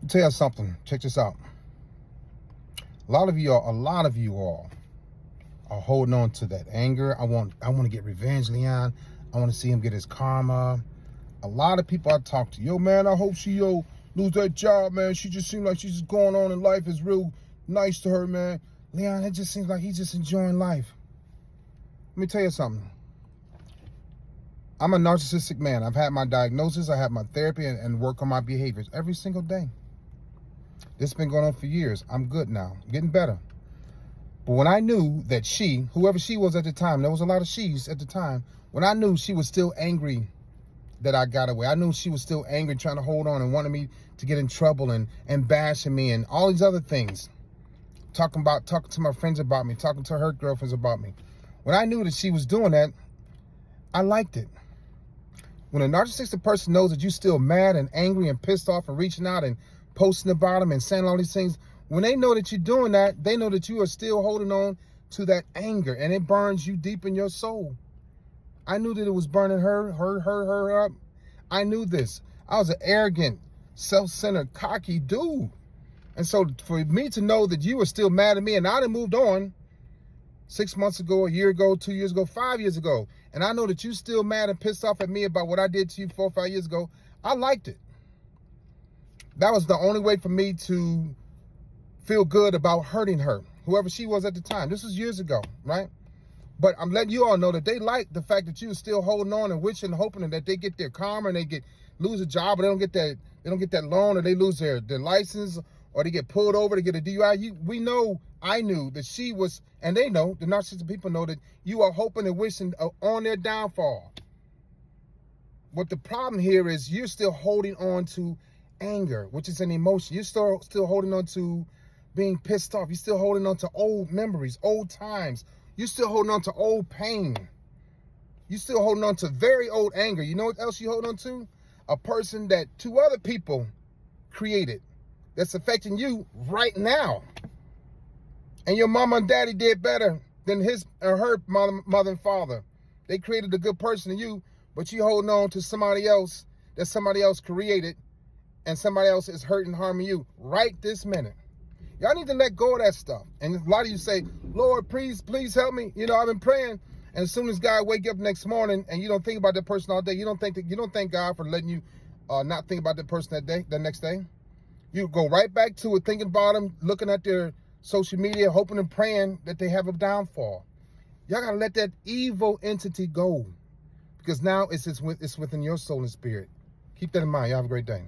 Tell you something. Check this out. A lot of you all are holding on to that anger. I want to get revenge, Leon. I want to see him get his karma. A lot of people I talk to, yo, man, I hope she lose that job, man. She just seems like she's just going on in life. Is real nice to her, man. Leon, it just seems like he's just enjoying life. Let me tell you something. I'm a narcissistic man. I've had my diagnosis. I have my therapy and work on my behaviors every single day. This has been going on for years. I'm good now. I'm getting better. But when I knew that she, whoever she was at the time, there was a lot of she's at the time, when I knew she was still angry that I got away, I knew she was still angry, trying to hold on and wanted me to get in trouble and bashing me and all these other things. Talking to my friends about me, talking to her girlfriends about me. When I knew that she was doing that, I liked it. When a narcissistic person knows that you're still mad and angry and pissed off and reaching out and posting about them and saying all these things, when they know that you're doing that, they know that you are still holding on to that anger, and it burns you deep in your soul. I knew that it was burning her up. I knew this. I was an arrogant, self-centered, cocky dude. And so for me to know that you were still mad at me, and I done moved on 6 months ago, a year ago, 2 years ago, 5 years ago, and I know that you still mad and pissed off at me about what I did to you 4 or 5 years ago, I liked it. That was the only way for me to feel good about hurting her, whoever she was at the time. This was years ago, right? But I'm letting you all know that they like the fact that you were still holding on and wishing and hoping that they get their karma and they lose a job, or they don't get that loan, or they lose their license, or they get pulled over to get a DUI. I knew that she was, and they know, the narcissistic people know, that you are hoping and wishing on their downfall. What the problem here is, you're still holding on to anger, which is an emotion. You're still holding on to being pissed off. You're still holding on to old memories, old times. You're still holding on to old pain. You're still holding on to very old anger. You know what else you hold on to? A person that 2 other people created that's affecting you right now. And your mama and daddy did better than his or her mother and father. They created a good person in you, but you holding on to somebody else that somebody else created, and somebody else is hurting, harming you right this minute. Y'all need to let go of that stuff. And a lot of you say, Lord, please help me. You know, I've been praying. And as soon as God wake up next morning and you don't think about that person all day, you don't thank God for letting you not think about that person the next day. You go right back to it, thinking about them, looking at their social media, hoping and praying that they have a downfall. Y'all got to let that evil entity go, because now it's within your soul and spirit. Keep that in mind. Y'all have a great day.